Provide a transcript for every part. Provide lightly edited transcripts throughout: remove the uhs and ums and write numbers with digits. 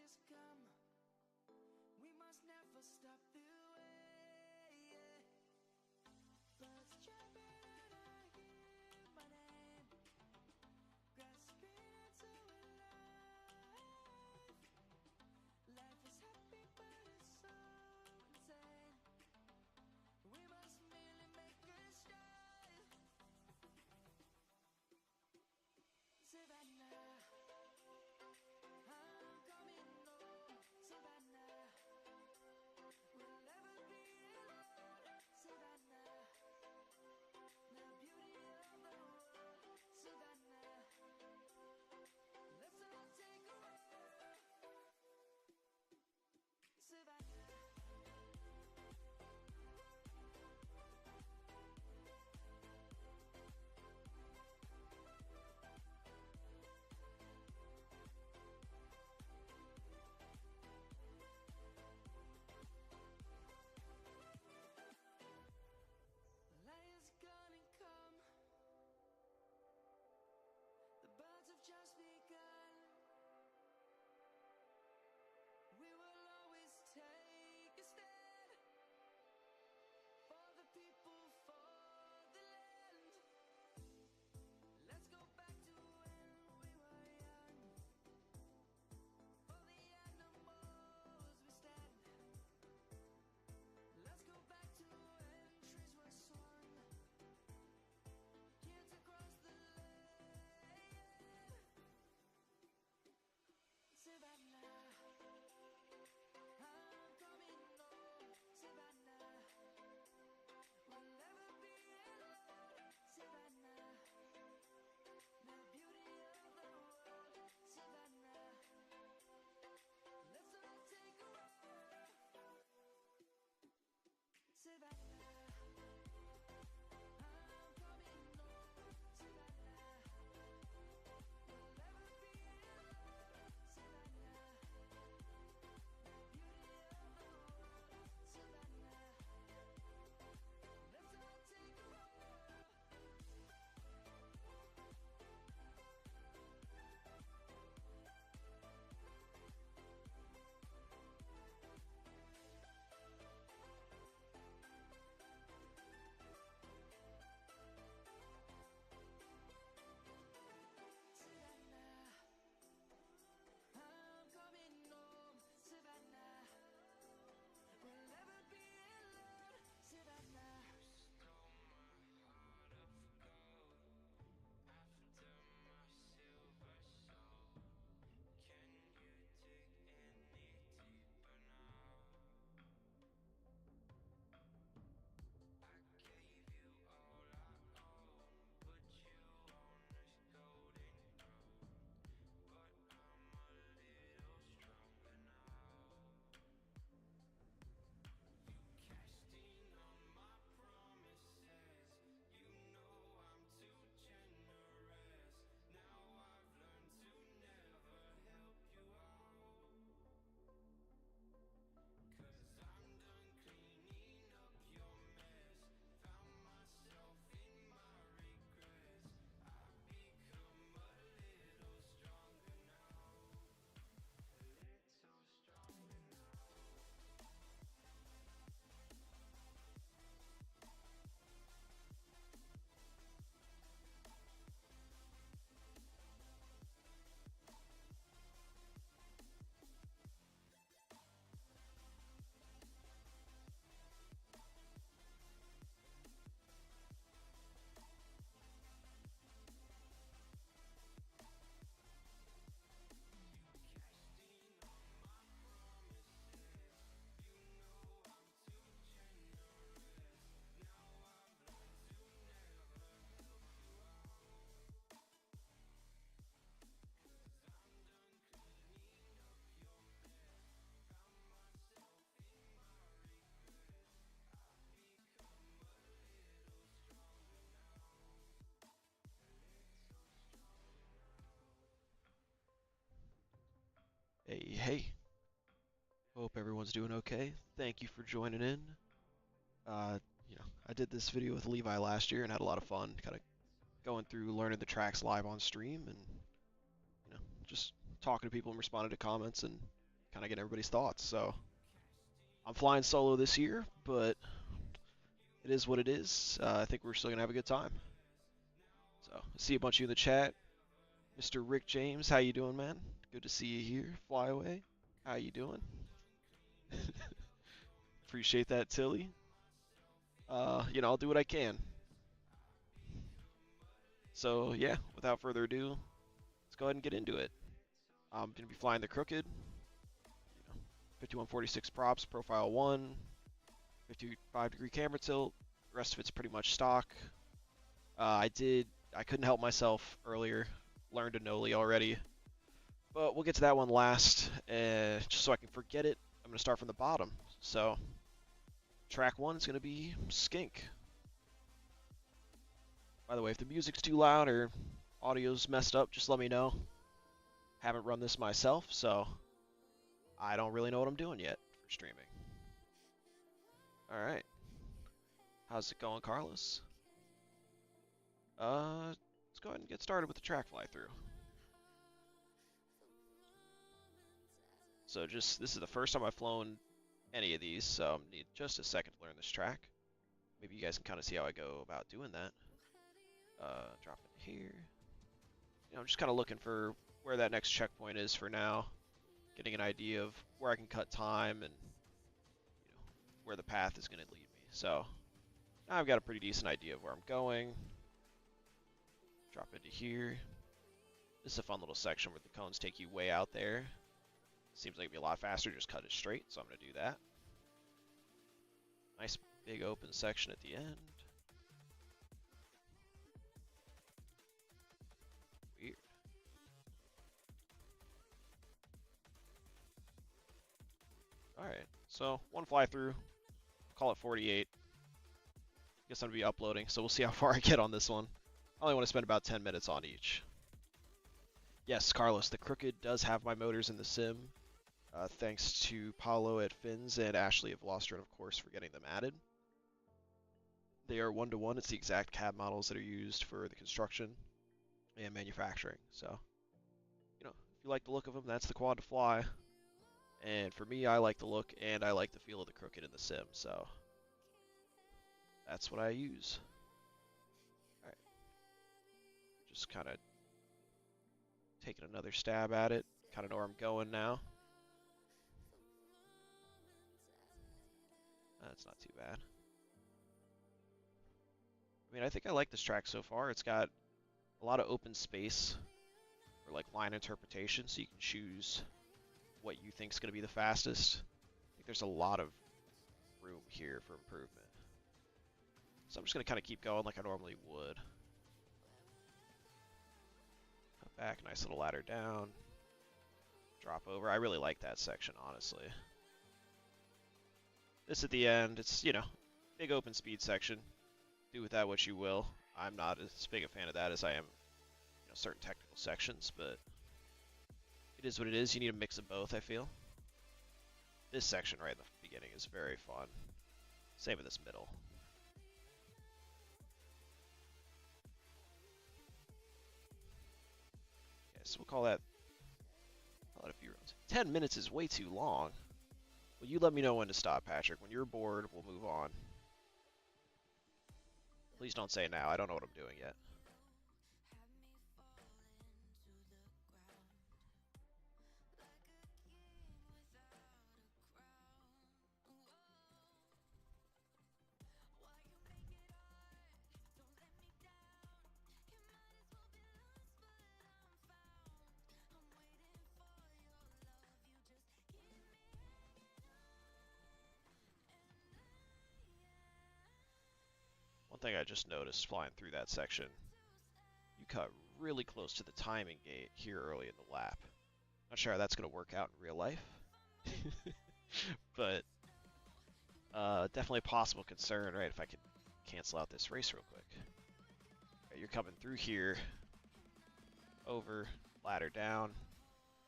has come. We must never stop the way. Birds chirping and I hear my name, grasping into life. Life is happy but it's so insane. We must merely make a start. Savannah, I'm coming home. Savannah, we'll never be alone. Savannah, the beauty of the world. Savannah, let's all take a walk. Savannah. Lion's gonna come. The birds have just begun. We will always take a stand for the people, for the land. Let's go back to when we were young. For the animals we stand. Let's go back to when trees were swung. Kids across the land. Savannah, I'm coming home. Savannah, we'll never be alone. Savannah, the beauty of the world. Savannah, let's all take a walk. Savannah, I'm coming home. Savannah, we'll never be alone. Savannah, the beauty of the world. Savannah, let's all take a walk. Savannah, I'm coming home. Savannah, we'll never be alone. Savannah. Stole my heart of gold after my silver soul. Can you dig any deeper now? I gave you all I own, put you on this golden throne, but I'm a little stronger now. You cashed in on my promises. You know I'm too generous. Now I've learned to never help you out. 'Cause I'm done cleaning up your mess. Found myself in my regrets. I've become a little stronger now. A little stronger now. Cashed in on my promises. You know I'm too generous. Now I've learned to never help you out. 'Cause I'm done cleaning up your mess. Found myself in my regrets. I've become a little stronger now. A little stronger now. Hey, hey. Hope everyone's doing okay. Thank you for joining in. I did this video with Levi last year and had a lot of fun kind of going through learning the tracks live on stream and, just talking to people and responding to comments and kind of get everybody's thoughts. So I'm flying solo this year, but it is what it is. I think we're still gonna have a good time. So I see a bunch of you in the chat. Mr. Rick James, how you doing, man? Good to see you here. Fly away. How you doing? Appreciate that, Tilly. I'll do what I can. So yeah, without further ado, let's go ahead and get into it. I'm gonna be flying the Crooked. 5146 props, profile 1, 55-degree camera tilt. The rest of it's pretty much stock. I couldn't help myself earlier. Learned Anoli already. But we'll get to that one last. Just so I can forget it, I'm going to start from the bottom. So, track 1 is going to be Skink. By the way, if the music's too loud or audio's messed up, just let me know. Haven't run this myself, so I don't really know what I'm doing yet for streaming. Alright. How's it going, Carlos? Let's go ahead and get started with the track fly through. So this is the first time I've flown any of these, so I need just a second to learn this track. Maybe you guys can kind of see how I go about doing that. Drop in here. I'm just kind of looking for where that next checkpoint is for now. Getting an idea of where I can cut time and where the path is going to lead me. So now I've got a pretty decent idea of where I'm going. Drop into here. This is a fun little section where the cones take you way out there. Seems like it'd be a lot faster, just cut it straight, so I'm going to do that. Nice big open section at the end. Weird. Alright, so one fly through. Call it 48. Guess I'm going to be uploading, so we'll see how far I get on this one. I only want to spend about 10 minutes on each. Yes, Carlos, the Crooked does have my motors in the sim. Thanks to Paolo at Fins and Ashley of Veloster, of course, for getting them added. They are 1-to-1. It's the exact cab models that are used for the construction and manufacturing. So, if you like the look of them, that's the quad to fly. And for me, I like the look and I like the feel of the Crooked in the sim. So, that's what I use. Alright. Just kind of taking another stab at it. Kind of know where I'm going now. That's not too bad. I mean, I think I like this track so far. It's got a lot of open space for like line interpretation, so you can choose what you think is going to be the fastest. I think there's a lot of room here for improvement. So I'm just going to kind of keep going like I normally would. Cut back, nice little ladder down. Drop over. I really like that section, honestly. This at the end, it's, big open speed section. Do with that what you will. I'm not as big a fan of that as I am, certain technical sections, but it is what it is. You need a mix of both, I feel. This section right in the beginning is very fun. Same with this middle. Okay, so we'll call that a few rounds. 10 minutes is way too long. Well, you let me know when to stop, Patrick. When you're bored, we'll move on. Please don't say now. I don't know what I'm doing yet. One thing I just noticed flying through that section, you cut really close to the timing gate here early in the lap. Not sure how that's going to work out in real life, but definitely a possible concern, right? If I could cancel out this race real quick. Right, you're coming through here, over, ladder down,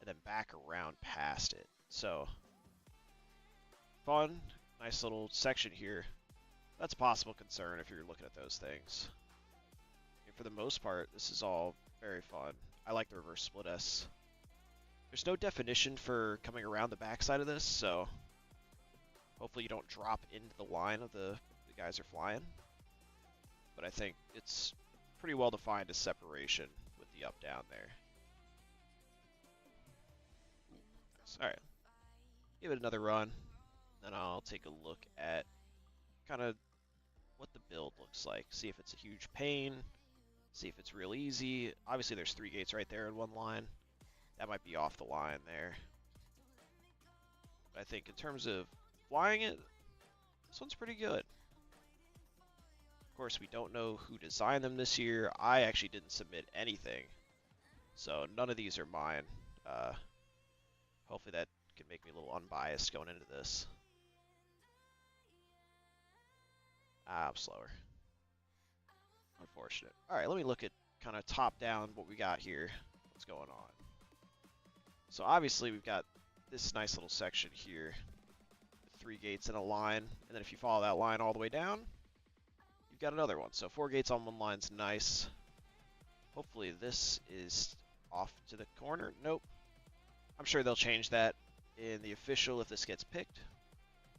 and then back around past it. So, fun, nice little section here. That's a possible concern if you're looking at those things. And for the most part, this is all very fun. I like the reverse split S. There's no definition for coming around the backside of this, so hopefully you don't drop into the line of the guys are flying. But I think it's pretty well defined as separation with the up-down there. Nice. All right, give it another run, then I'll take a look at kind of what the build looks like. See if it's a huge pain, see if it's real easy. Obviously there's 3 gates right there in one line. That might be off the line there. But I think in terms of flying it, this one's pretty good. Of course, we don't know who designed them this year. I actually didn't submit anything, so none of these are mine. Hopefully that can make me a little unbiased going into this. I'm slower. Unfortunate. All right, let me look at kind of top down what we got here. What's going on? So obviously we've got this nice little section here, 3 gates in a line, and then if you follow that line all the way down, you've got another one. So 4 gates on one line's nice. Hopefully this is off to the corner. Nope. I'm sure they'll change that in the official if this gets picked.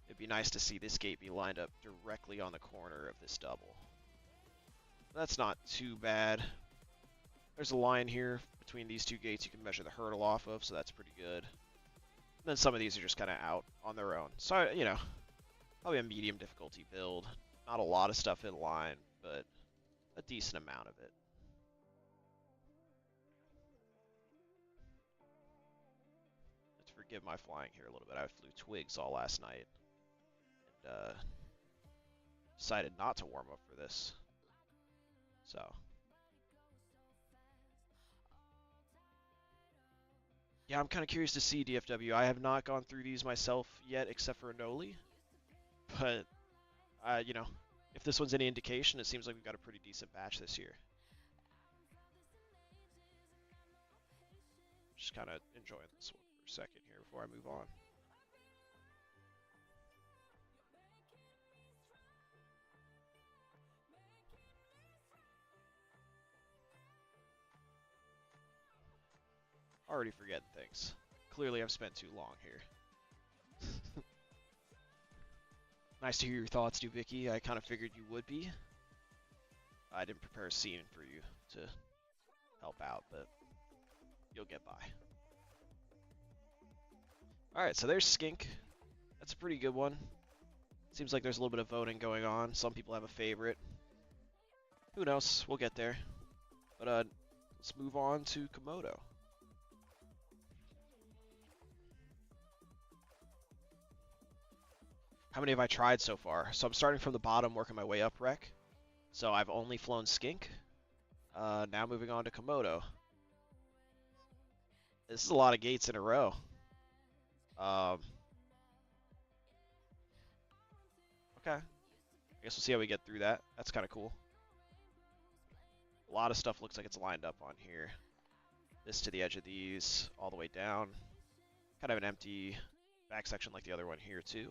It'd be nice to see this gate be lined up directly on the corner of this double. That's not too bad. There's a line here between these 2 gates you can measure the hurdle off of, so that's pretty good. And then some of these are just kind of out on their own. So, you know, probably a medium difficulty build. Not a lot of stuff in line, but a decent amount of it. Let's forgive my flying here a little bit. I flew twigs all last night. And decided not to warm up for this. So yeah, I'm kind of curious to see DFW. I have not gone through these myself yet, except for Anoli. But you know, if this one's any indication, it seems like we've got a pretty decent batch this year. Just kind of enjoying this one for a second here before I move on. Already forgetting things. Clearly I've spent too long here. Nice to hear your thoughts, Dubicki. I kind of figured you would be. I didn't prepare a scene for you to help out, but you'll get by. Alright, so there's Skink. That's a pretty good one. Seems like there's a little bit of voting going on. Some people have a favorite. Who knows? We'll get there. But let's move on to Komodo. How many have I tried so far? So I'm starting from the bottom, working my way up rec. So I've only flown Skink. Now moving on to Komodo. This is a lot of gates in a row. Okay. I guess we'll see how we get through that. That's kind of cool. A lot of stuff looks like it's lined up on here. This to the edge of these, all the way down. Kind of an empty back section like the other one here too.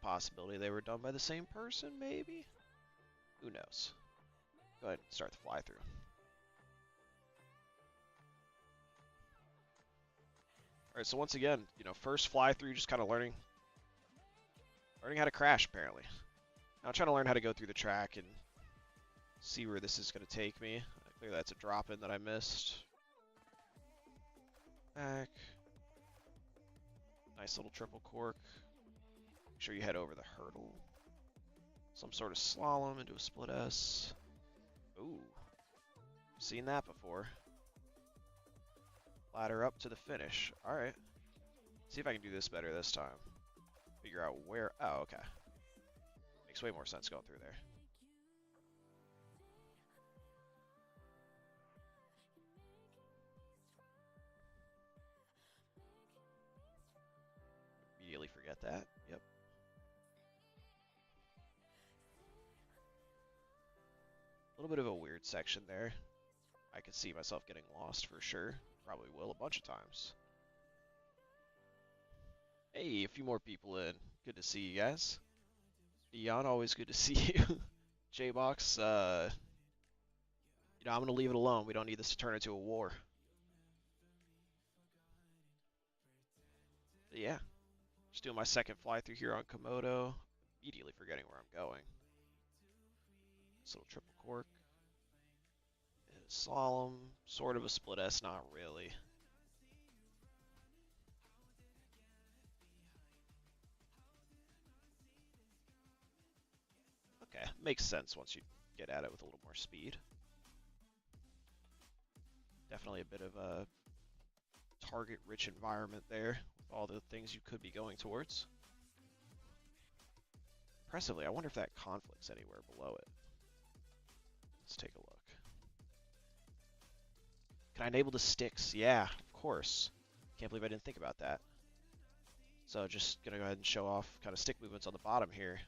Possibility they were done by the same person, maybe? Who knows? Go ahead and start the fly through. Alright, so once again, you know, first fly through, just kind of learning how to crash, apparently. Now I'm trying to learn how to go through the track and see where this is going to take me. Clearly that's a drop-in that I missed. Back. Nice little triple cork. Make sure you head over the hurdle. Some sort of slalom into a split S. Ooh. Seen that before. Ladder up to the finish. Alright. See if I can do this better this time. Figure out where... Oh, okay. Makes way more sense going through there. Immediately forget that. Yep. A little bit of a weird section there. I could see myself getting lost for sure. Probably will a bunch of times. Hey, a few more people in. Good to see you guys. Dion, always good to see you. J-Box, you know, I'm going to leave it alone. We don't need this to turn into a war. But yeah, just doing my second fly through here on Komodo. Immediately forgetting where I'm going. This little triple cork. Slalom, sort of a split S, not really. Okay, makes sense once you get at it with a little more speed. Definitely a bit of a target-rich environment there with all the things you could be going towards. Impressively, I wonder if that conflicts anywhere below it. Let's take a look. Can I enable the sticks? Yeah, of course. Can't believe I didn't think about that. So just gonna go ahead and show off kind of stick movements on the bottom here.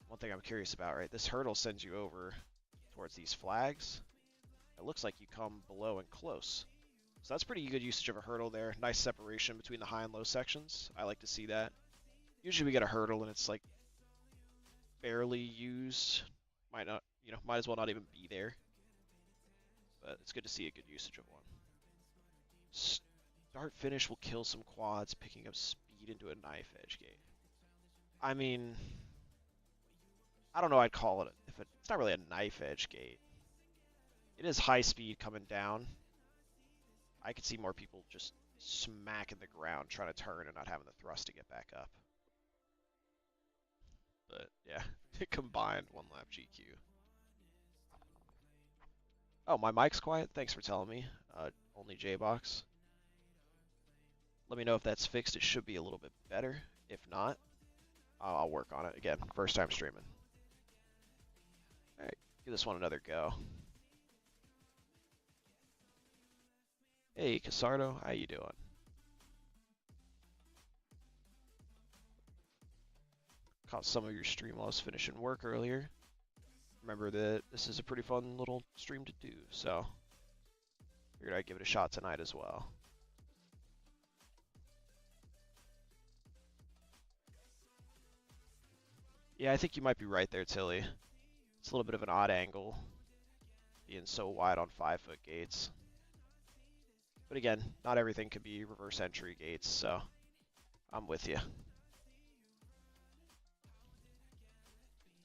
One thing I'm curious about, right? This hurdle sends you over towards these flags. It looks like you come below and close. So that's pretty good usage of a hurdle there. Nice separation between the high and low sections. I like to see that. Usually we get a hurdle and it's like barely used. Might not, might as well not even be there. But it's good to see a good usage of one. Start finish will kill some quads, picking up speed into a knife edge gate. I mean, I don't know. I'd call it. It's not really a knife edge gate. It is high speed coming down. I could see more people just smacking the ground trying to turn and not having the thrust to get back up. But yeah, combined one lap GQ. Oh, my mic's quiet? Thanks for telling me. Only J-Box. Let me know if that's fixed. It should be a little bit better. If not, I'll work on it. Again, first time streaming. Alright, give this one another go. Hey, Casardo, how you doing? Caught some of your stream while I was finishing work earlier. Remember that this is a pretty fun little stream to do, so figured I'd give it a shot tonight as well. Yeah, I think you might be right there, Tilly. It's a little bit of an odd angle, being so wide on 5-foot gates. But again, not everything could be reverse entry gates, so I'm with you.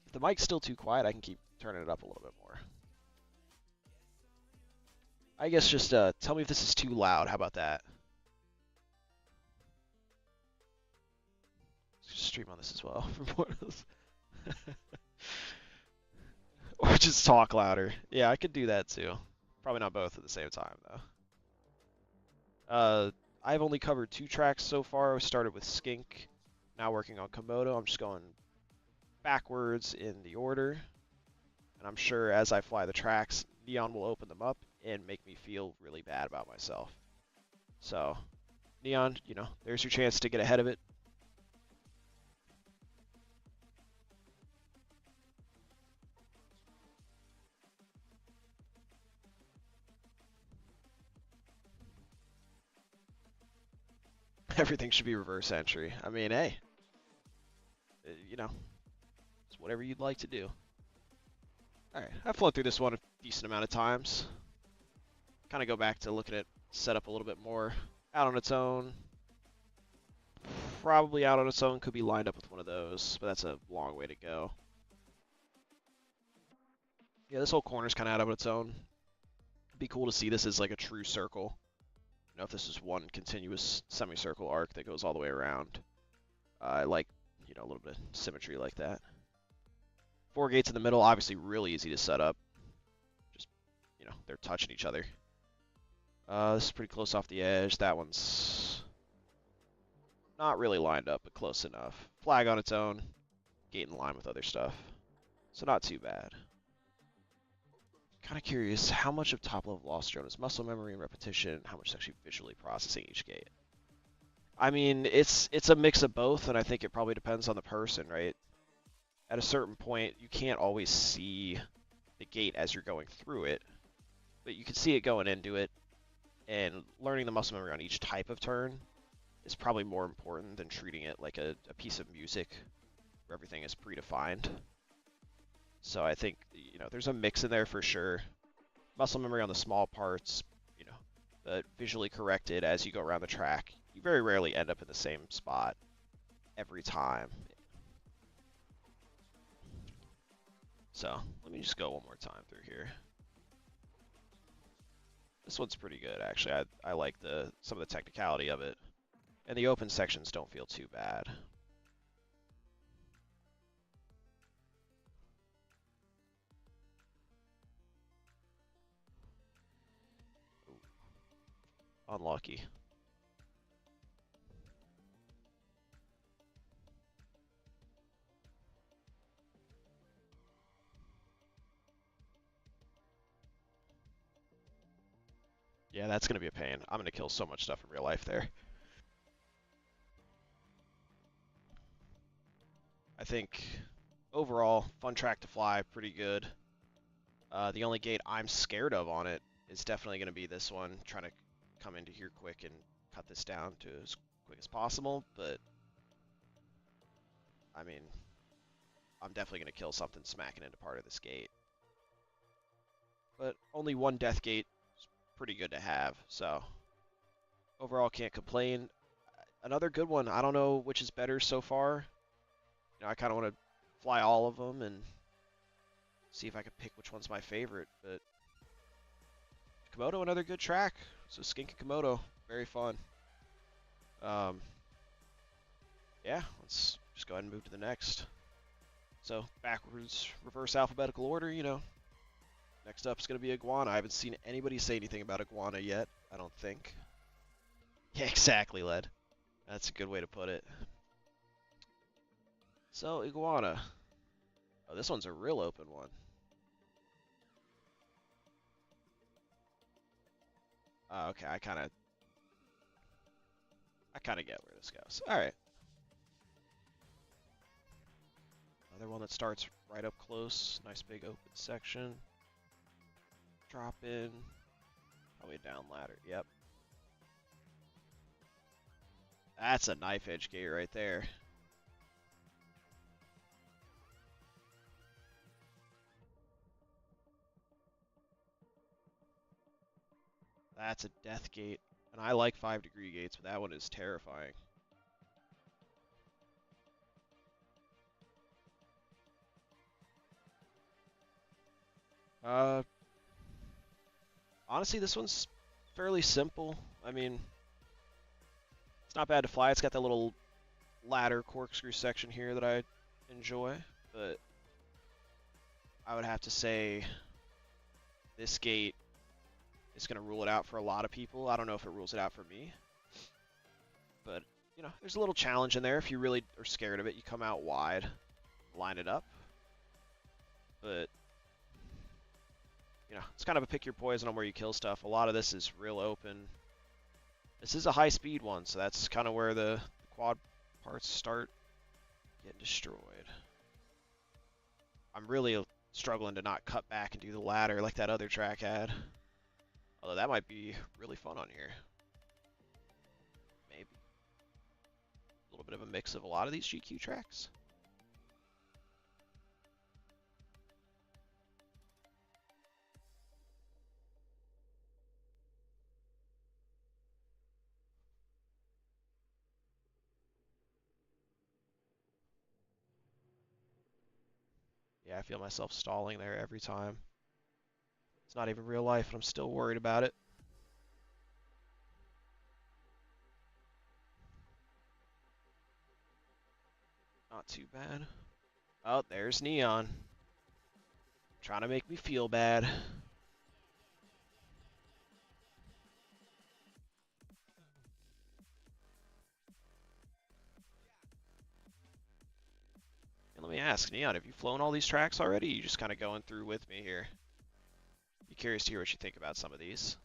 If the mic's still too quiet, I can keep turning it up a little bit more. I guess just tell me if this is too loud. How about that? Let's just stream on this as well. Or just talk louder. Yeah, I could do that too. Probably not both at the same time, though. I've only covered 2 tracks so far. I started with Skink, now working on Komodo. I'm just going backwards in the order. And I'm sure as I fly the tracks, Neon will open them up and make me feel really bad about myself. So, Neon, there's your chance to get ahead of it. Everything should be reverse entry. I mean, hey, it's whatever you'd like to do. Alright, I've flown through this one a decent amount of times. Kind of go back to looking at setup a little bit more. Out on its own. Probably out on its own, could be lined up with one of those, but that's a long way to go. Yeah, this whole corner's kind of out on its own. It'd be cool to see this as like a true circle. If this is one continuous semicircle arc that goes all the way around. I like, a little bit of symmetry like that. 4 gates in the middle, obviously really easy to set up. Just, they're touching each other. This is pretty close off the edge. That one's not really lined up, but close enough. Flag on its own. Gate in line with other stuff. So not too bad. Kind of curious, how much of top-level lost drone is muscle memory and repetition, how much is actually visually processing each gate? I mean, it's a mix of both, and I think it probably depends on the person, right? At a certain point, you can't always see the gate as you're going through it, but you can see it going into it, and learning the muscle memory on each type of turn is probably more important than treating it like a piece of music where everything is predefined. So I think, there's a mix in there for sure. Muscle memory on the small parts, but visually corrected as you go around the track. You very rarely end up in the same spot every time. So let me just go one more time through here. This one's pretty good, actually. I like some of the technicality of it. And the open sections don't feel too bad. Ooh, unlucky. Yeah, that's going to be a pain. I'm going to kill so much stuff in real life there. I think overall, fun track to fly, pretty good. The only gate I'm scared of on it is definitely going to be this one, trying to come into here quick and cut this down to as quick as possible, but I mean, I'm definitely going to kill something smacking into part of this gate. But only one death gate is pretty good to have, so overall can't complain. Another good one, I don't know which is better so far. You know, I kind of want to fly all of them and see if I can pick which one's my favorite, but Komodo, another good track. So Skink and Komodo, very fun. Yeah, let's just go ahead and move to the next. So backwards, reverse alphabetical order, you know. Next up is going to be Iguana. I haven't seen anybody say anything about Iguana yet, I don't think. Yeah, exactly, Led. That's a good way to put it. So, Iguana. Oh, this one's a real open one. Okay, I kind of get where this goes. All right. Another one that starts right up close. Nice big open section. Drop in. Probably a down ladder. Yep. That's a knife edge gate right there. That's a death gate. And I like 5-degree gates, but that one is terrifying. Honestly, this one's fairly simple. I mean, it's not bad to fly. It's got that little ladder corkscrew section here that I enjoy, but I would have to say this gate is going to rule it out for a lot of people. I don't know if it rules it out for me, but you know, there's a little challenge in there. If you really are scared of it, you come out wide, line it up, but you know, it's kind of a pick your poison on where you kill stuff. A lot of this is real open. This is a high speed one, so that's kind of where the quad parts start getting destroyed. I'm really struggling to not cut back and do the ladder like that other track had. Although that might be really fun on here. Maybe. A little bit of a mix of a lot of these GQ tracks. Yeah, I feel myself stalling there every time. It's not even real life, and I'm still worried about it. Not too bad. Oh, there's Neon. Trying to make me feel bad. And let me ask, Neon, have you flown all these tracks already? You just kind of going through with me here. Be curious to hear what you think about some of these.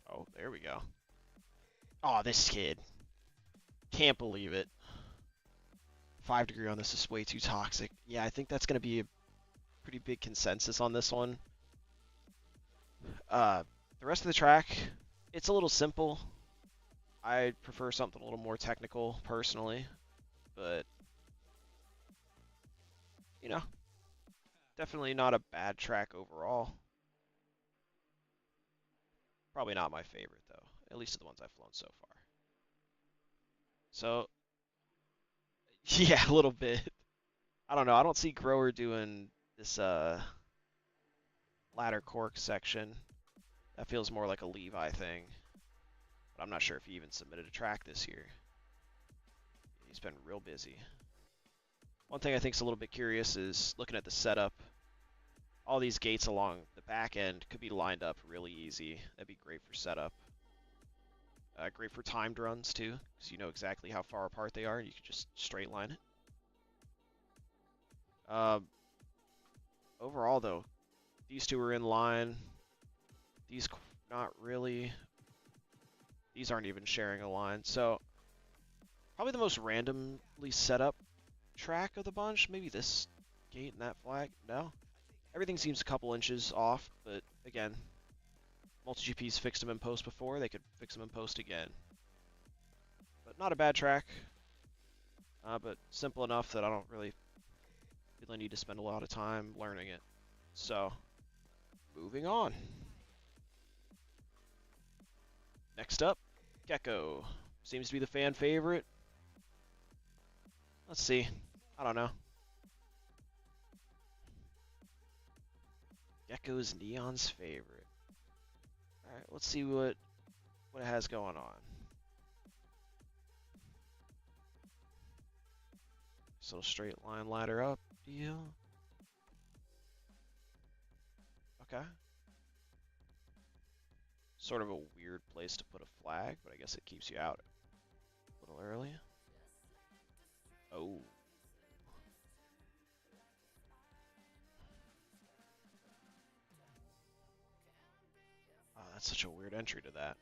Oh, there we go. Oh, this kid. Can't believe it. 5-degree on this is way too toxic. Yeah, I think that's going to be a pretty big consensus on this one. The rest of the track, It's a little simple. I prefer something a little more technical, personally. But, you know, definitely not a bad track overall. Probably not my favorite, though. At least of the ones I've flown so far. So, yeah, a little bit. I don't know. I don't see Grower doing this ladder cork section. That feels more like a Levi thing. But I'm not sure if he even submitted a track this year. He's been real busy. One thing I think is a little bit curious is looking at the setup. All these gates along the back end could be lined up really easy. That'd be great for setup. Great for timed runs too, because you know exactly how far apart they are, and you can just straight line it. Overall, though, these two are in line. These not really. These aren't even sharing a line. So probably the most randomly set up track of the bunch. Maybe this gate and that flag. No. Everything seems a couple inches off, but again, MultiGP's fixed them in post before. They could fix them in post again. But not a bad track. But simple enough that I don't really need to spend a lot of time learning it. So, moving on. Next up, Gecko. Seems to be the fan favorite. Let's see. I don't know. Gecko's Neon's favorite. Alright, let's see what it has going on. So straight line ladder up deal. Okay. Sort of a weird place to put a flag, but I guess it keeps you out a little early. Oh. Oh, that's such a weird entry to that.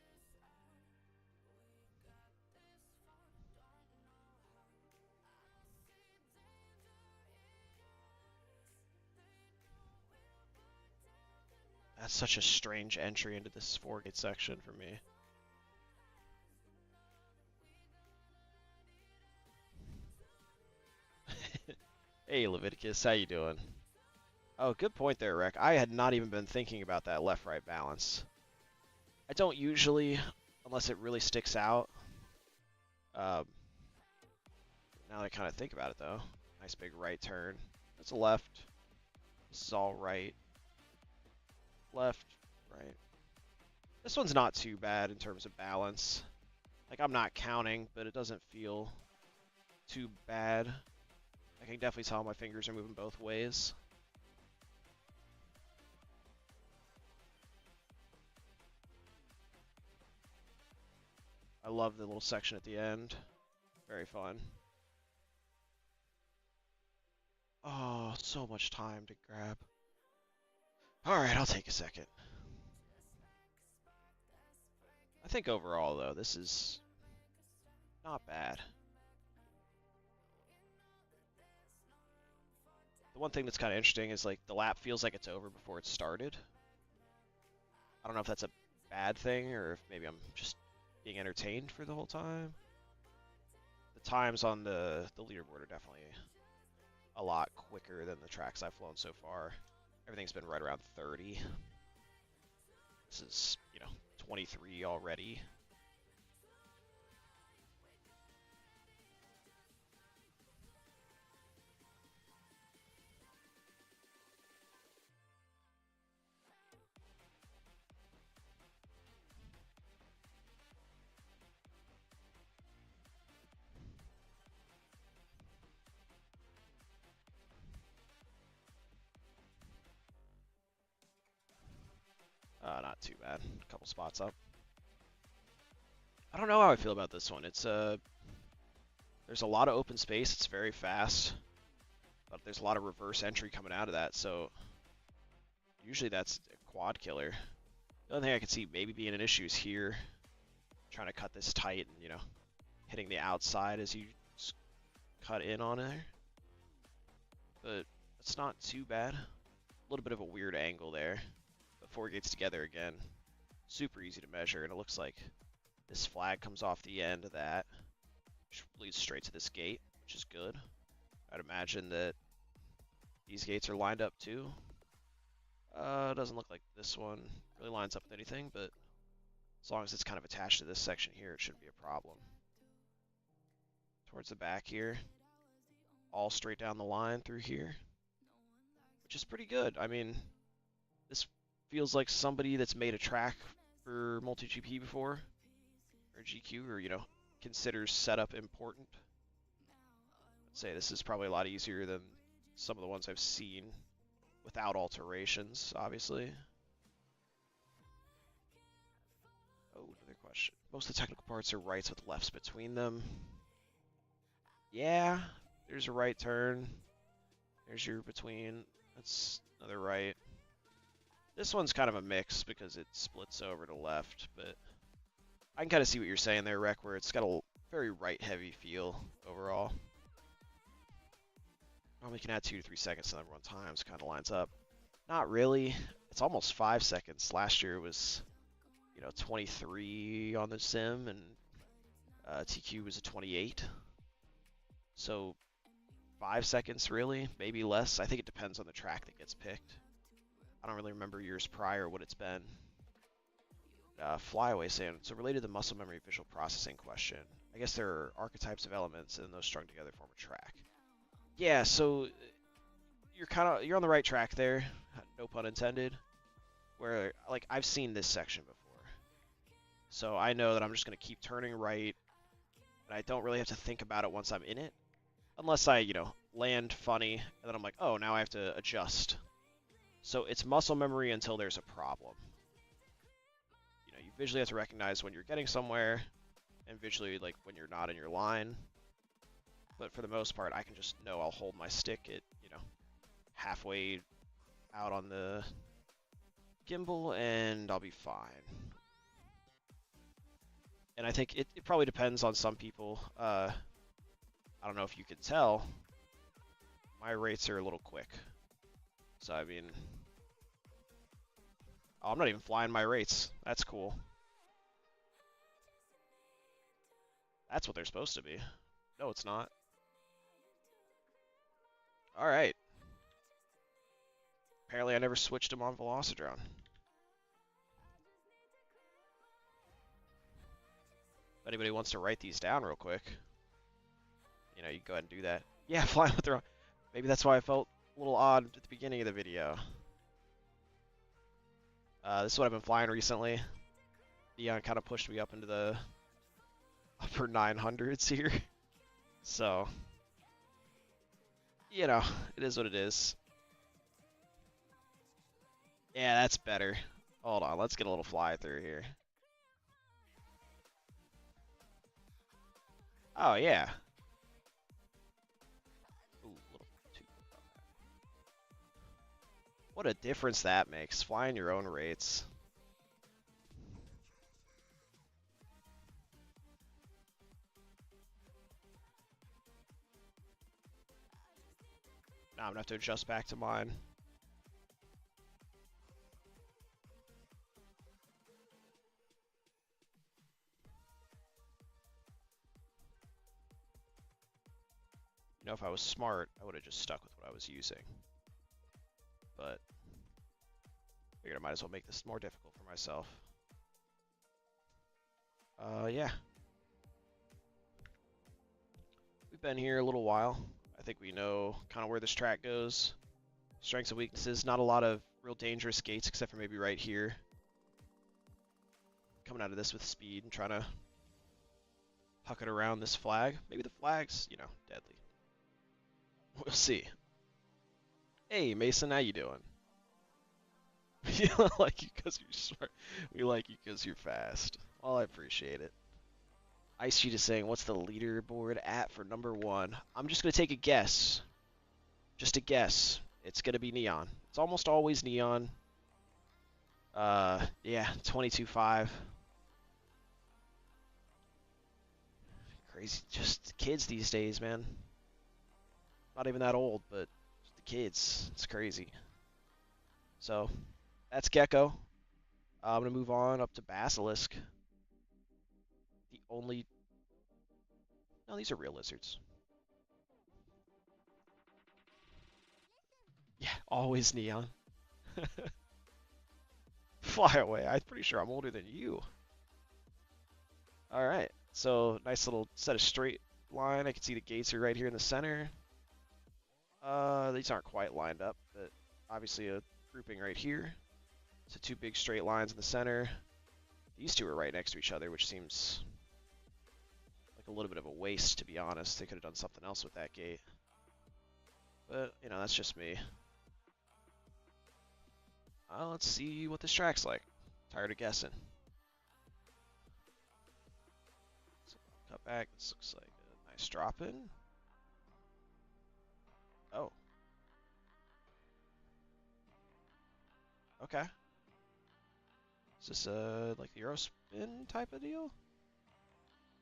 That's such a strange entry into this 4-gate section for me. Hey, Leviticus, how you doing? Oh, good point there, Rec. I had not even been thinking about that left-right balance. I don't usually, unless it really sticks out. Now that I kind of think about it, though. Nice big right turn. That's a left. This is all right. Left, right. This one's not too bad in terms of balance. Like, I'm not counting, but it doesn't feel too bad. I can definitely tell my fingers are moving both ways. I love the little section at the end. Very fun. Oh, so much time to grab. Alright, I'll take a second. I think overall, though, this is not bad. The one thing that's kind of interesting is, like, the lap feels like it's over before it started. I don't know if that's a bad thing or if maybe I'm just being entertained for the whole time. The times on the leaderboard are definitely a lot quicker than the tracks I've flown so far. Everything's been right around 30. This is, 23 already. Not too bad. A couple spots up. I don't know how I feel about this one. It's there's a lot of open space. It's very fast, but there's a lot of reverse entry coming out of that. So usually that's a quad killer. The only thing I could see maybe being an issue is here, trying to cut this tight and hitting the outside as you cut in on there. But it's not too bad. A little bit of a weird angle there. But 4 gates together again. super easy to measure, and it looks like this flag comes off the end of that, which leads straight to this gate, which is good. I'd imagine that these gates are lined up too. Doesn't look like this one really lines up with anything, but as long as it's kind of attached to this section here, it shouldn't be a problem. Towards the back here, all straight down the line through here, which is pretty good. I mean, this feels like somebody that's made a track for MultiGP before, or GQ, or, you know, considers setup important. I'd say this is probably a lot easier than some of the ones I've seen without alterations, obviously. Oh, another question. Most of the technical parts are rights with lefts between them. Yeah, there's a right turn. There's your between. That's another right. This one's kind of a mix because it splits over to left, but I can kind of see what you're saying there, Rec, where it's got a very right-heavy feel overall. We can add 2 to 3 seconds to number one times, kind of lines up. Not really. It's almost 5 seconds. Last year was, you know, 23 on the sim, and TQ was a 28. So 5 seconds, really, maybe less. I think it depends on the track that gets picked. I don't really remember years prior what it's been. Flyaway saying, so related to the muscle memory visual processing question, I guess there are archetypes of elements and those strung together form a track. Yeah, so you're on the right track there, no pun intended, where, like, I've seen this section before. So I know that I'm just going to keep turning right, and I don't really have to think about it once I'm in it, unless I, you know, land funny, and then I'm like, oh, now I have to adjust. So it's muscle memory until there's a problem. You know, you visually have to recognize when you're getting somewhere, and visually, like, when you're not in your line. But for the most part, I can just know I'll hold my stick at, you know, halfway out on the gimbal, and I'll be fine. And I think it probably depends on some people. I don't know if you can tell, my rates are a little quick. So, I mean, oh, I'm not even flying my rates. That's cool. That's what they're supposed to be. No, it's not. Alright. Apparently I never switched him on Velocidrone. If anybody wants to write these down real quick, you know, you can go ahead and do that. Yeah, flying with the wrong... Maybe that's why I felt a little odd at the beginning of the video. This is what I've been flying recently. Dion kind of pushed me up into the upper 900s here. So, you know, it is what it is. Yeah, that's better. Hold on, let's get a little fly through here. Oh, yeah. Ooh, a little too quick on that. What a difference that makes, flying your own rates. Now I'm going to have to adjust back to mine. You know, if I was smart, I would have just stuck with what I was using. But figured I might as well make this more difficult for myself. Yeah. We've been here a little while. I think we know kind of where this track goes. Strengths and weaknesses. Not a lot of real dangerous gates except for maybe right here. Coming out of this with speed and trying to huck it around this flag. Maybe the flag's, you know, deadly. We'll see. Hey, Mason, how you doing? We like you because you're smart. We like you because you're fast. Well, I appreciate it. Ice Sheet is saying, what's the leaderboard at for number 1? I'm just going to take a guess. Just a guess. It's going to be Neon. It's almost always Neon. Yeah, 22.5. Crazy. Just kids these days, man. Not even that old, but the kids. It's crazy. So, that's Gecko. I'm going to move on up to Basilisk. The only... No, these are real lizards. Yeah, always neon. Fly away. I'm pretty sure I'm older than you. Alright, so nice little set of straight line. I can see the gates are right here in the center. These aren't quite lined up, but obviously a grouping right here. So two big straight lines in the center. These two are right next to each other, which seems like a little bit of a waste, to be honest. They could have done something else with that gate. But, you know, that's just me. Let's see what this track's like. Tired of guessing. So, cut back. This looks like a nice drop in. Oh. Okay. Is this like the Euro spin type of deal?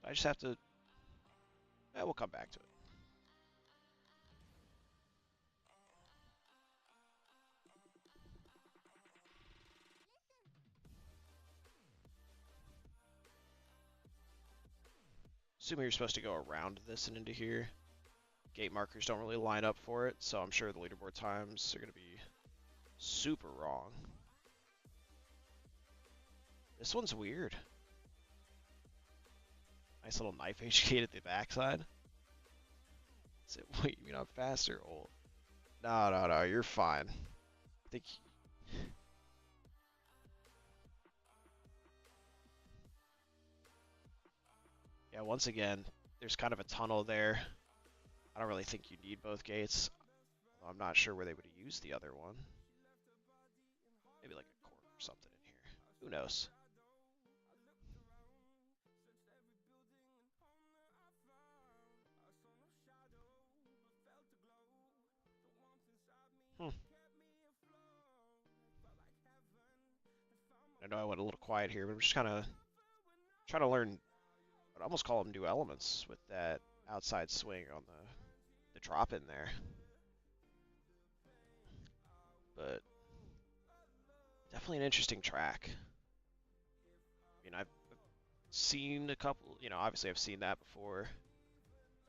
I just have to... we'll come back to it. Assuming you're supposed to go around this and into here. Gate markers don't really line up for it, so I'm sure the leaderboard times are going to be super wrong. This one's weird. Nice little knife edge gate at the backside. Is it, wait, you mean I'm fast or old? No, you're fine. I think... Yeah, once again, there's kind of a tunnel there. I don't really think you need both gates. I'm not sure where they would use the other one. Maybe like a corner or something in here. Who knows? I know I went a little quiet here, but I'm just kind of trying to learn. I'd almost call them new elements with that outside swing on the drop in there. But definitely an interesting track. I mean, I've seen a couple, you know, obviously I've seen that before.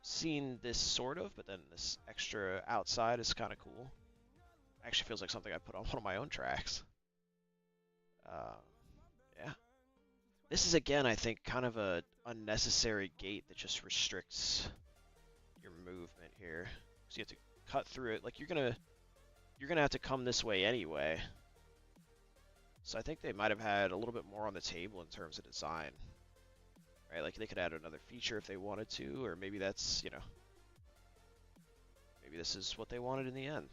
Seen this sort of, but then this extra outside is kind of cool. Actually feels like something I put on one of my own tracks. Yeah. This is, again, I think, kind of a unnecessary gate that just restricts your movement here. So you have to cut through it. Like, you're gonna have to come this way anyway. So I think they might have had a little bit more on the table in terms of design. Right? Like, they could add another feature if they wanted to, or maybe that's, you know, maybe this is what they wanted in the end.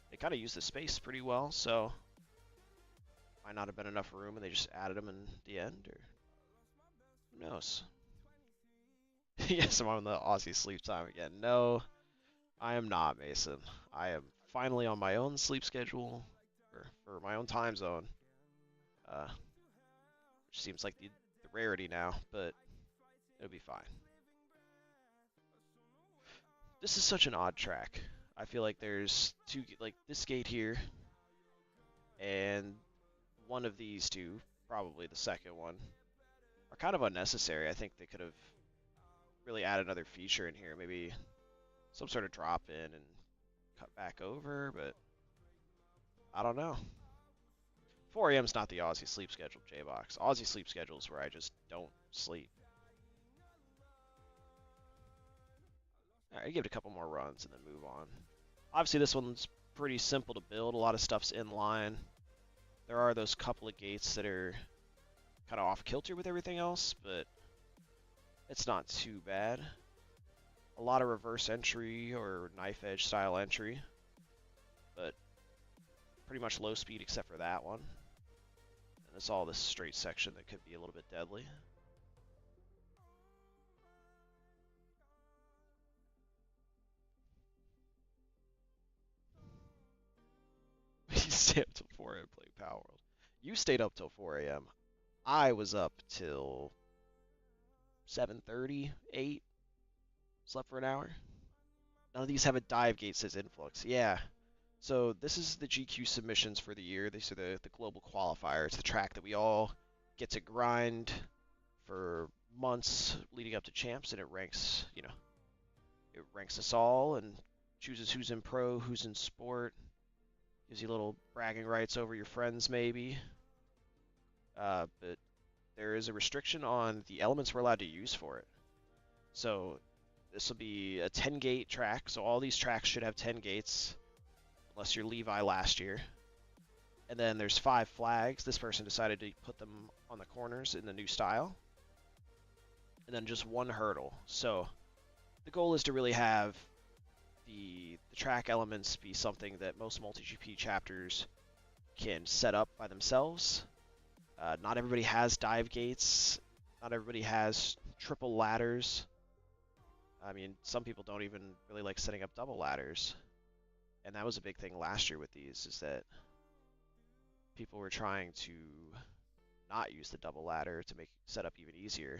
They kind of used the space pretty well, so might not have been enough room and they just added them in the end, or who knows? Yes, I'm on the Aussie sleep time again. No, I am not, Mason. I am finally on my own sleep schedule, or my own time zone. Which seems like the rarity now, but it'll be fine. This is such an odd track. I feel like there's two, like this gate here, and one of these two, probably the second one, are kind of unnecessary. I think they could have really added another feature in here, maybe some sort of drop in and cut back over, but I don't know. 4 a.m. is not the Aussie sleep schedule, J-Box. Aussie sleep schedule is where I just don't sleep. Alright, give it a couple more runs and then move on. Obviously, this one's pretty simple to build. A lot of stuff's in line. There are those couple of gates that are kind of off kilter with everything else, but it's not too bad. A lot of reverse entry or knife edge style entry, but pretty much low speed except for that one. And it's all this straight section that could be a little bit deadly. You stay up till 4 a.m. playing Power World. You stayed up till 4 a.m. I was up till 7:30, 8. Slept for an hour. None of these have a dive gate says influx. Yeah. So this is the GQ submissions for the year. These are the global qualifier. It's the track that we all get to grind for months leading up to champs, and it ranks, it ranks us all and chooses who's in pro, who's in sport, gives you little bragging rights over your friends maybe. But there is a restriction on the elements we're allowed to use for it. So this will be a 10 gate track, so all these tracks should have 10 gates, unless you're Levi last year. And then there's 5 flags. This person decided to put them on the corners in the new style. And then just 1 hurdle. So the goal is to really have the track elements be something that most MultiGP chapters can set up by themselves. Not everybody has dive gates. Not everybody has triple ladders. I mean, some people don't even really like setting up double ladders. And that was a big thing last year with these, is that people were trying to not use the double ladder to make setup even easier.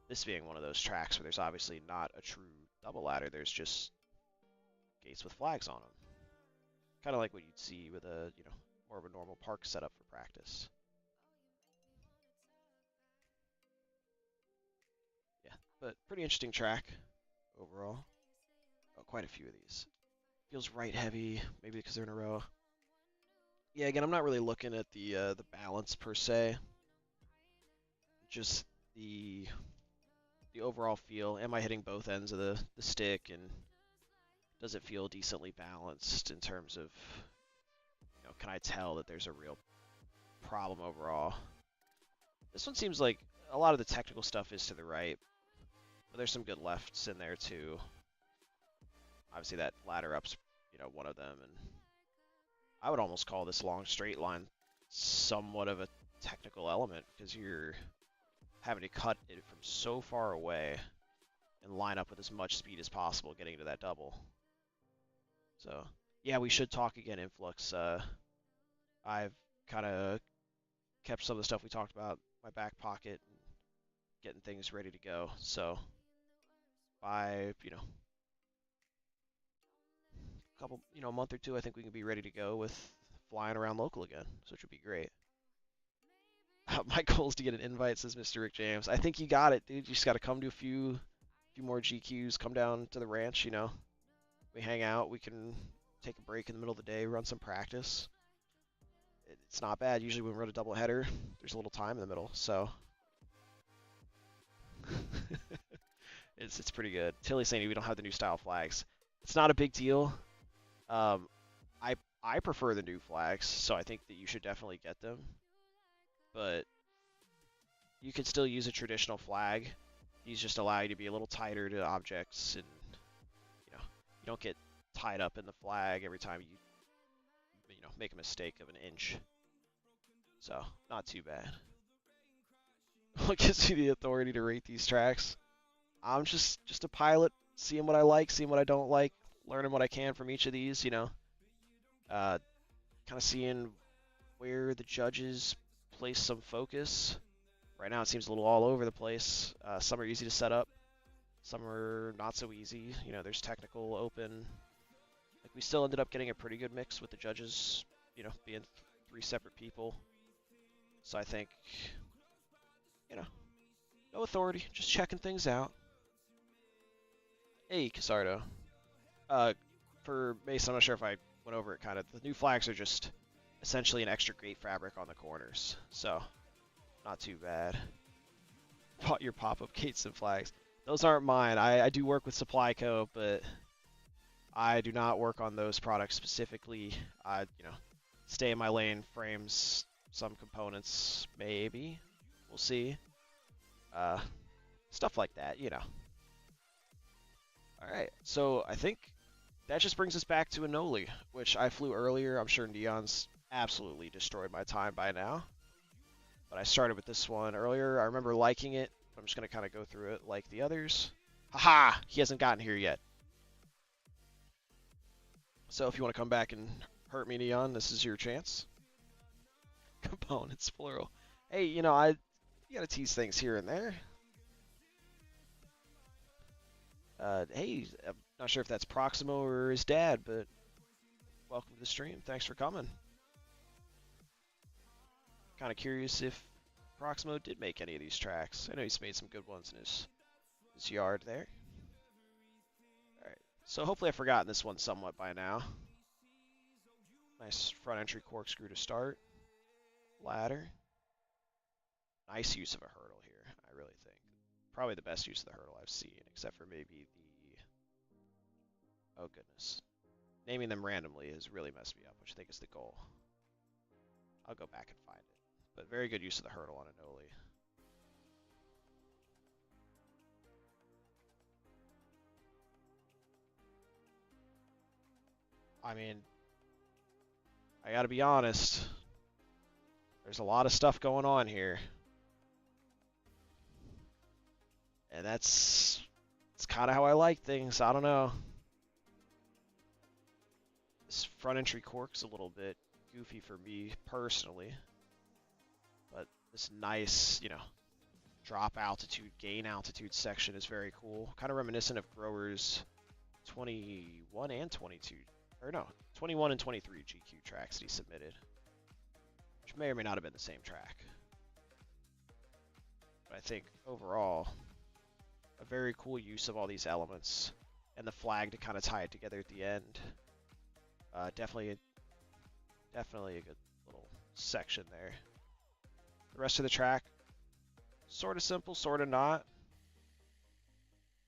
This being one of those tracks where there's obviously not a true double ladder, there's just gates with flags on them. Kind of like what you'd see with a, more of a normal park setup for practice. Yeah, but pretty interesting track overall. Oh, quite a few of these. Feels right heavy, maybe because they're in a row. Yeah, again, I'm not really looking at the balance per se. Just the overall feel. Am I hitting both ends of the stick, and does it feel decently balanced in terms of, can I tell that there's a real problem overall? This one seems like a lot of the technical stuff is to the right, but there's some good lefts in there too. Obviously that ladder up's, one of them, and I would almost call this long straight line somewhat of a technical element, because you're having to cut it from so far away and line up with as much speed as possible getting into that double. So, yeah, we should talk again, Influx. I've kind of kept some of the stuff we talked about in my back pocket and getting things ready to go. So, by, couple, a month or two, I think we can be ready to go with flying around local again, so which would be great. My goal is to get an invite, says Mr. Rick James. I think you got it, dude. You just got to come to a few more GQs, come down to the ranch, We hang out, we can take a break in the middle of the day, run some practice. It's not bad. Usually when we run a double header, there's a little time in the middle, so it's pretty good. Tilly's saying we don't have the new style flags. It's not a big deal. I prefer the new flags, so I think that you should definitely get them. But you can still use a traditional flag. These just allow you to be a little tighter to objects, and you don't get tied up in the flag every time you make a mistake of an inch. So not too bad. What gives you the authority to rate these tracks? I'm just a pilot, seeing what I like, seeing what I don't like, learning what I can from each of these, kind of seeing where the judges place some focus. Right now it seems a little all over the place. Some are easy to set up, some are not so easy. There's technical, open. Like, we still ended up getting a pretty good mix with the judges, being 3 separate people. So I think, no authority, just checking things out. Hey, Casardo. For Mason, I'm not sure if I went over it kind of. The new flags are just essentially an extra gate fabric on the corners, so not too bad. Bought your pop-up gates and flags. Those aren't mine. I do work with Supply Co., but I do not work on those products specifically. I, stay in my lane, frames, some components, maybe. We'll see. Stuff like that, Alright, so I think that just brings us back to Anoli, which I flew earlier. I'm sure Neon's absolutely destroyed my time by now. But I started with this one earlier. I remember liking it. I'm just going to kind of go through it like the others. Haha! He hasn't gotten here yet. So if you want to come back and hurt me, Neon, this is your chance. Components, plural. Hey, you got to tease things here and there. Hey, I'm not sure if that's Proximo or his dad, but welcome to the stream. Thanks for coming. Kind of curious if Proximo did make any of these tracks. I know he's made some good ones in his yard there. Alright, so hopefully I've forgotten this one somewhat by now. Nice front entry corkscrew to start. Ladder. Nice use of a hurdle here, I really think. Probably the best use of the hurdle I've seen, except for maybe the... Oh goodness. Naming them randomly has really messed me up, which I think is the goal. I'll go back and find it. But very good use of the hurdle on Anoli. I mean, I gotta be honest. There's a lot of stuff going on here. And that's kind of how I like things. I don't know. This front entry cork's a little bit goofy for me personally. But this nice, you know, drop altitude, gain altitude section is very cool. Kind of reminiscent of Grower's 21 and 22, or no, 21 and 23 GQ tracks that he submitted. Which may or may not have been the same track. But I think overall, a very cool use of all these elements and the flag to kind of tie it together at the end. Definitely a good little section there. The rest of the track, sort of simple, sort of not.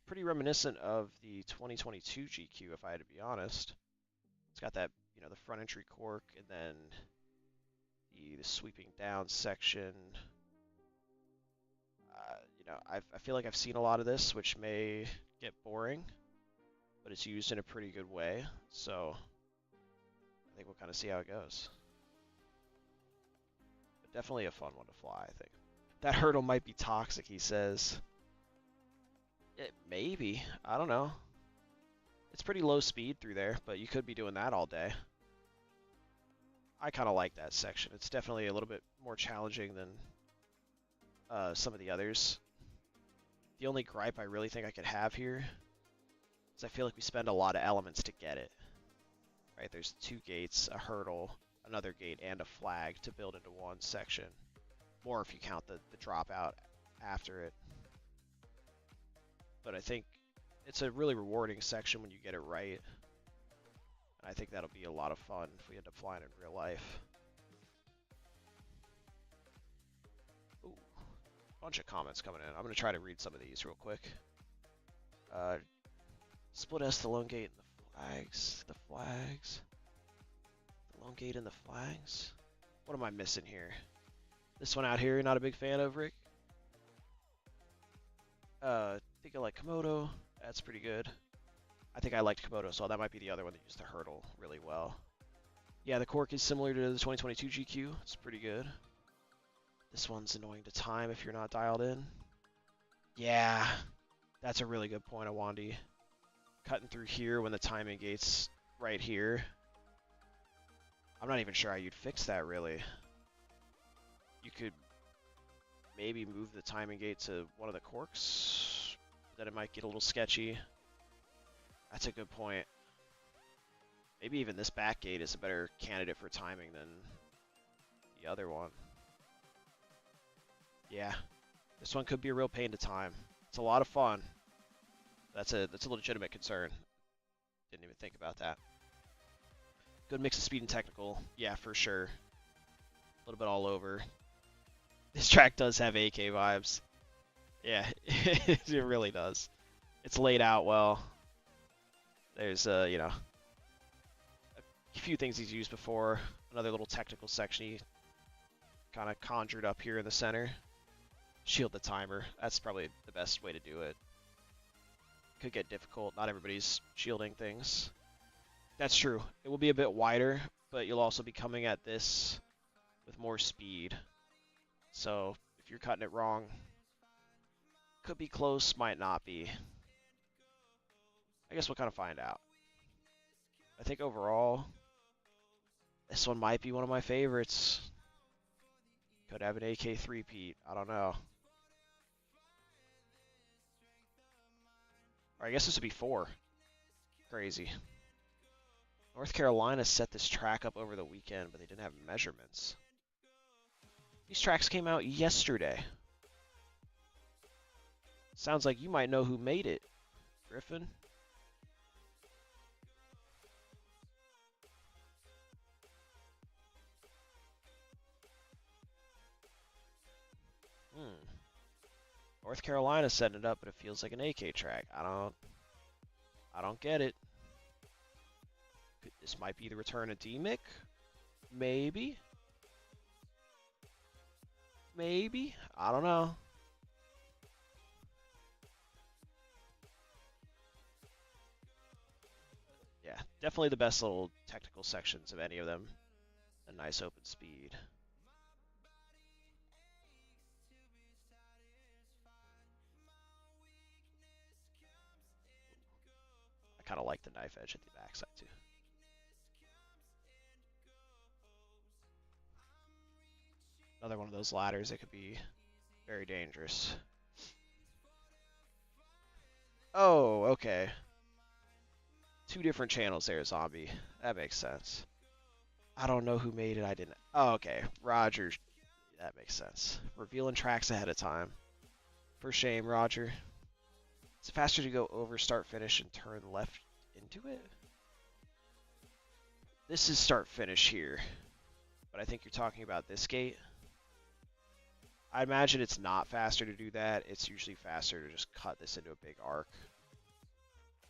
Pretty reminiscent of the 2022 GQ, if I had to be honest. It's got that, you know, the front entry cork and then the sweeping down section. You know, I feel like I've seen a lot of this, which may get boring, but it's used in a pretty good way. So I think we'll kind of see how it goes. But definitely a fun one to fly, I think. That hurdle might be toxic, he says. It maybe. I don't know. It's pretty low speed through there, but you could be doing that all day. I kind of like that section. It's definitely a little bit more challenging than some of the others. The only gripe I really think I could have here is I feel like we spend a lot of elements to get it. Right? There's 2 gates, a hurdle, another gate, and a flag to build into one section. More if you count the dropout after it. But I think it's a really rewarding section when you get it right. And I think that'll be a lot of fun if we end up flying in real life. Ooh, bunch of comments coming in. I'm going to try to read some of these real quick. Split S, the lone gate, and the flags. The lone gate and the flags? What am I missing here? This one out here, you're not a big fan of, Rick? I think I like Komodo. That's pretty good. I think I liked Komodo, so that might be the other one that used the hurdle really well. Yeah, the cork is similar to the 2022 GQ. It's pretty good. This one's annoying to time if you're not dialed in. Yeah, that's a really good point, Awandi. Cutting through here when the timing gate's right here. I'm not even sure how you'd fix that, really. You could maybe move the timing gate to one of the corks. Then it might get a little sketchy. That's a good point. Maybe even this back gate is a better candidate for timing than the other one. Yeah, this one could be a real pain to time. It's a lot of fun. That's a legitimate concern. Didn't even think about that. Good mix of speed and technical. Yeah, for sure. A little bit all over. This track does have AK vibes. Yeah, it really does. It's laid out well. There's, you know, a few things he's used before. Another little technical section he kind of conjured up here in the center. Shield the timer. That's probably the best way to do it. Could get difficult. Not everybody's shielding things. That's true. It will be a bit wider, but you'll also be coming at this with more speed. So if you're cutting it wrong, could be close, might not be. I guess we'll kind of find out. I think overall, this one might be one of my favorites. Could have an AK 3-peat. I don't know. Or I guess this would be 4. Crazy. North Carolina set this track up over the weekend, but they didn't have measurements. These tracks came out yesterday. Sounds like you might know who made it, Griffin. North Carolina setting it up, but it feels like an AK track. I don't get it. This might be the return of D-Mick? Maybe. Maybe. I don't know. Yeah, definitely the best little technical sections of any of them. A nice open speed. I kind of like the knife edge at the backside too. Another one of those ladders that could be very dangerous. Oh, okay. Two different channels there, Zombie. That makes sense. I don't know who made it. I didn't. Oh, okay. Roger. That makes sense. Revealing tracks ahead of time. For shame, Roger. It's faster to go over, start, finish, and turn left into it? This is start, finish here. But I think you're talking about this gate. I imagine it's not faster to do that. It's usually faster to just cut this into a big arc.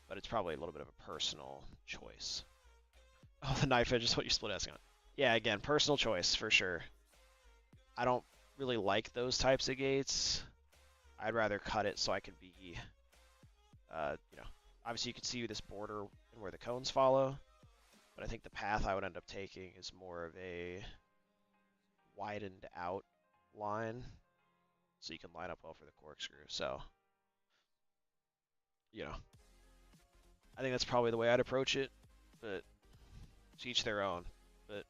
But it's probably a little bit of a personal choice. Oh, the knife edge is what you split asking on. Yeah, again, personal choice for sure. I don't really like those types of gates. I'd rather cut it so I can be, you know, obviously you can see this border and where the cones follow, but I think the path I would end up taking is more of a widened out line, so you can line up well for the corkscrew. So, you know, I think that's probably the way I'd approach it, but to each their own. But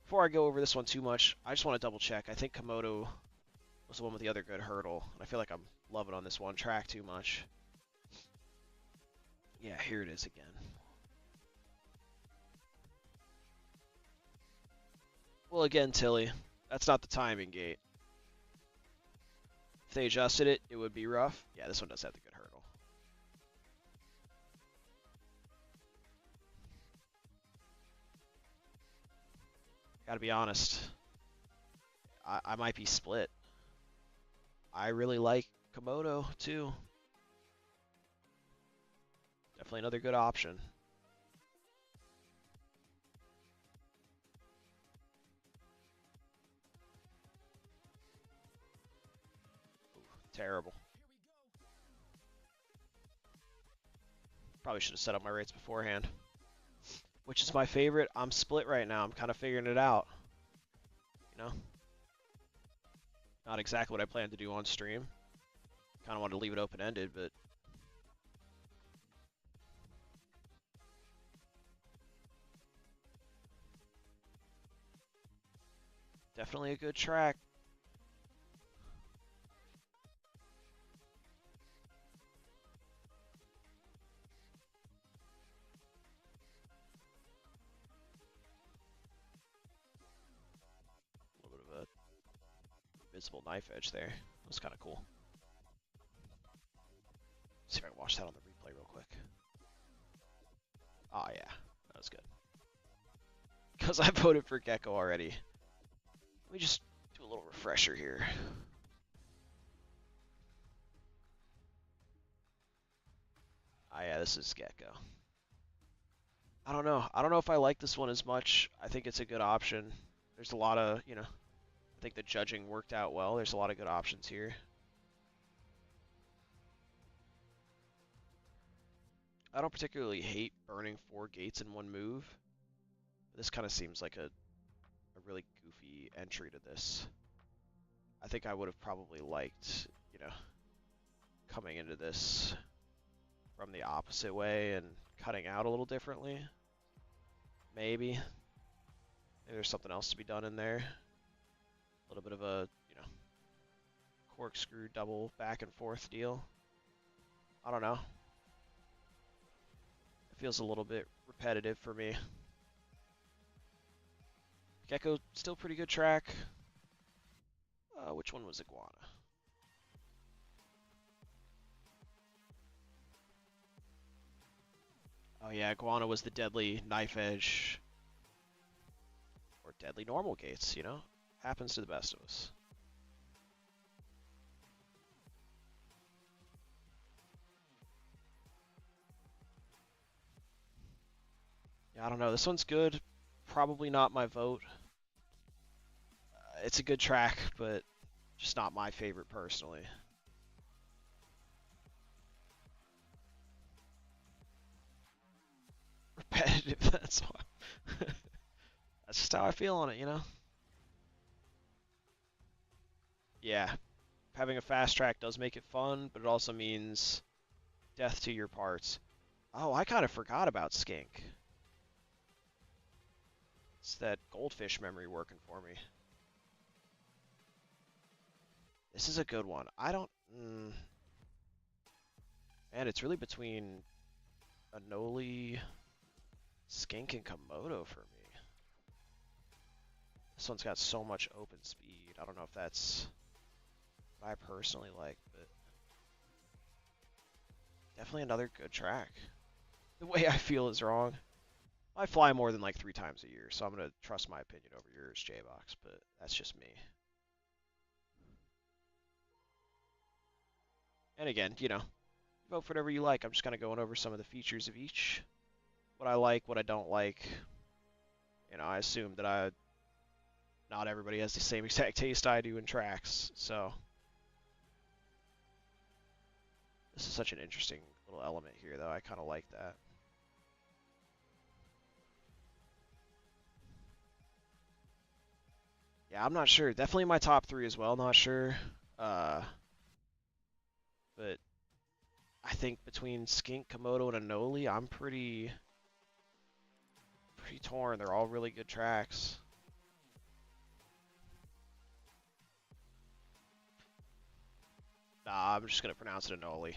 before I go over this one too much, I just want to double check. I think Komodo was the one with the other good hurdle, and I feel like I'm loving on this one track too much. Yeah, here it is again. Well, again, Tilly, that's not the timing gate. If they adjusted it, it would be rough. Yeah, this one does have the good hurdle. Gotta be honest, I might be split. I really like Komodo, too. Definitely another good option. Ooh, terrible. Probably should have set up my rates beforehand. Which is my favorite? I'm split right now. I'm kind of figuring it out. You know? Not exactly what I planned to do on stream. Kind of wanted to leave it open-ended, but... definitely a good track. A little bit of a visible knife edge there. That was kind of cool. See if I can watch that on the replay real quick. Oh yeah, that was good. Because I voted for Gecko already. Let me just do a little refresher here. Ah yeah, this is Gecko. I don't know. I don't know if I like this one as much. I think it's a good option. There's a lot of, you know, I think the judging worked out well. There's a lot of good options here. I don't particularly hate burning 4 gates in one move. This kind of seems like a really goofy entry to this. I think I would have probably liked, you know, coming into this from the opposite way and cutting out a little differently. Maybe. Maybe there's something else to be done in there. A little bit of a, you know, corkscrew double back and forth deal. I don't know. It feels a little bit repetitive for me. Gecko, still pretty good track. Which one was Iguana? Oh yeah, Iguana was the deadly knife edge or deadly normal gates, you know? Happens to the best of us. Yeah, I don't know. This one's good. Probably not my vote. It's a good track, but just not my favorite personally. Repetitive, that's why. That's just how I feel on it, you know? Yeah, having a fast track does make it fun, but it also means death to your parts. Oh, I kind of forgot about Skink. It's that goldfish memory working for me. This is a good one. I don't... Man, it's really between Anoli, Skink, and Komodo for me. This one's got so much open speed. I don't know if that's what I personally like, but definitely another good track. The way I feel is wrong. I fly more than like 3 times a year, so I'm going to trust my opinion over yours, J-Box, but that's just me. And again, you know, vote for whatever you like. I'm just kind of going over some of the features of each. What I like, what I don't like. You know, I assume that not everybody has the same exact taste I do in tracks, so this is such an interesting little element here, though. I kind of like that. Yeah, I'm not sure. Definitely my top 3 as well. Not sure. But I think between Skink, Komodo, and Anoli, I'm pretty torn. They're all really good tracks. Nah, I'm just gonna pronounce it Anoli.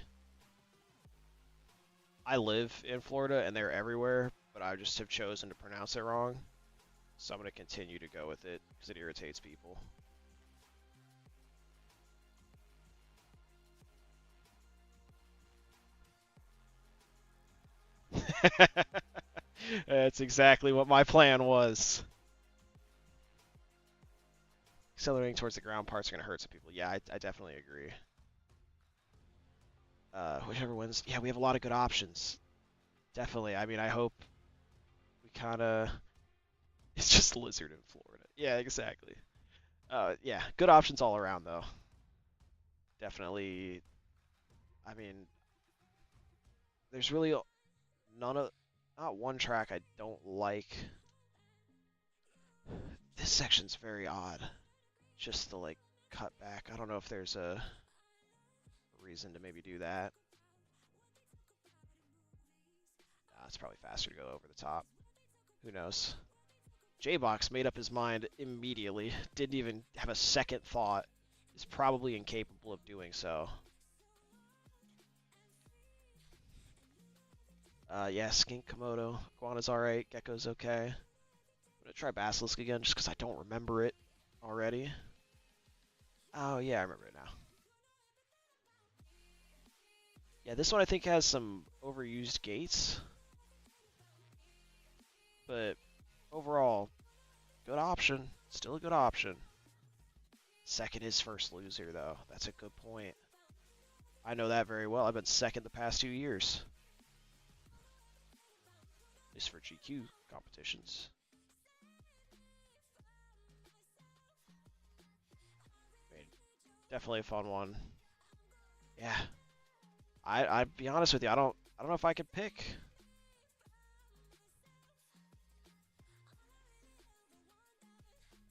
I live in Florida and they're everywhere, but I just have chosen to pronounce it wrong. So I'm gonna continue to go with it because it irritates people. That's exactly what my plan was. Accelerating towards the ground parts are going to hurt some people. Yeah, I definitely agree. Whichever wins. Yeah, we have a lot of good options. Definitely. I mean, I hope we kind of... It's just lizard in Florida. Yeah, exactly. Yeah, good options all around, though. Definitely. I mean, there's really not one track I don't like. This section's very odd. Just the, like, cut back. I don't know if there's a reason to maybe do that. Nah, it's probably faster to go over the top. Who knows? J-Box made up his mind immediately. Didn't even have a second thought. Is probably incapable of doing so. Yeah, Skink, Komodo. Iguana's alright. Gecko's okay. I'm gonna try Basilisk again just because I don't remember it already. Oh, yeah, I remember it now. Yeah, this one I think has some overused gates. But overall, good option. Still a good option. Second is first loser, though. That's a good point. I know that very well. I've been second the past 2 years. At least for GQ competitions. I mean, definitely a fun one. Yeah. I'd be honest with you, I don't know if I could pick.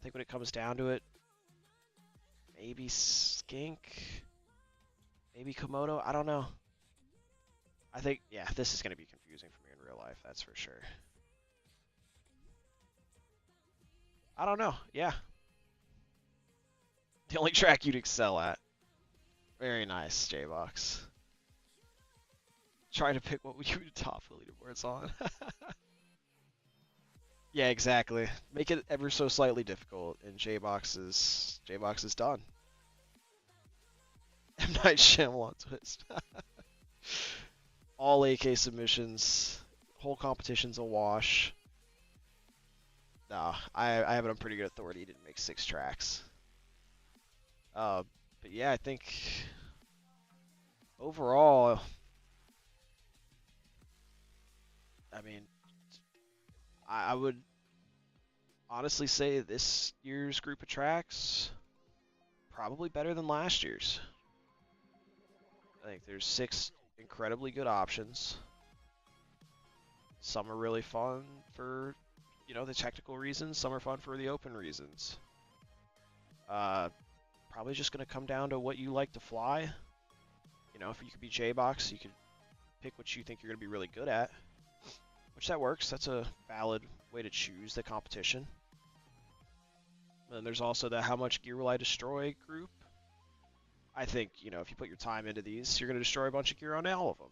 I think when it comes down to it, maybe Skink, maybe Komodo. I don't know. I think, yeah, this is going to be confusing for me in real life, that's for sure. I don't know. Yeah. The only track you'd excel at. Very nice, J-Box. Try to pick what we would top the leaderboards on. Yeah, exactly. Make it ever so slightly difficult, and J-Box is done. M. Night Shyamalan twist. All AK submissions. Whole competition's a wash. Nah, I have it on pretty good authority. He didn't make 6 tracks. But yeah, I think overall, I mean, I would honestly say this year's group of tracks probably better than last year's. I think there's 6 incredibly good options. Some are really fun for, the technical reasons. Some are fun for the open reasons. Probably just going to come down to what you like to fly. If you could be J-Box, you could pick what you think you're going to be really good at, which that works. That's a valid way to choose the competition. And then there's also the how much gear will I destroy group. I think, if you put your time into these, you're going to destroy a bunch of gear on all of them.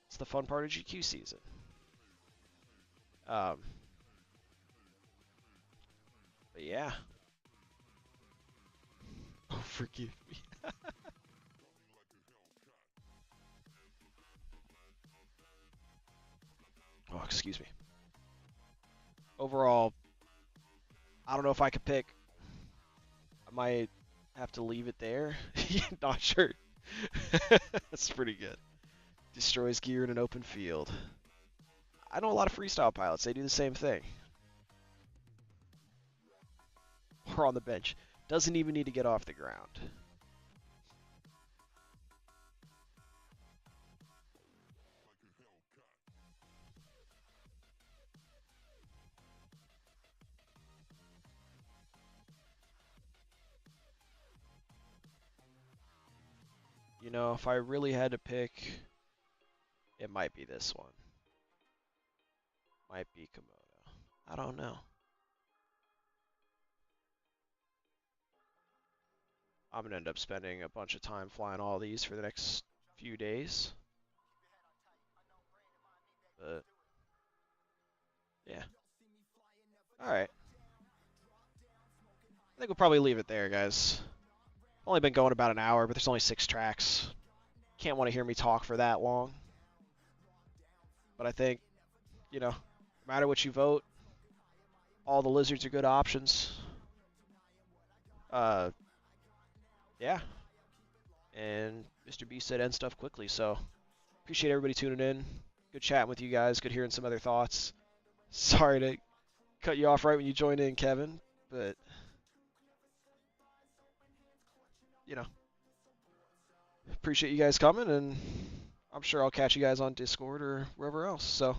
It's the fun part of GQ season. But yeah. Oh, forgive me. Oh, excuse me. Overall, I don't know if I could pick. I might have to leave it there. Not sure. That's pretty good. Destroys gear in an open field. I know a lot of freestyle pilots. They do the same thing. Or on the bench. Doesn't even need to get off the ground. If I really had to pick, it might be this one. Might be Komodo. I don't know. I'm going to end up spending a bunch of time flying all these for the next few days. But, yeah. Alright. I think we'll probably leave it there, guys. Only been going about an hour, but there's only 6 tracks. Can't want to hear me talk for that long. But I think, no matter what you vote, all the lizards are good options. Yeah. And Mr. B said end stuff quickly, so appreciate everybody tuning in. Good chatting with you guys. Good hearing some other thoughts. Sorry to cut you off right when you joined in, Kevin, but appreciate you guys coming, and I'm sure I'll catch you guys on Discord or wherever else. So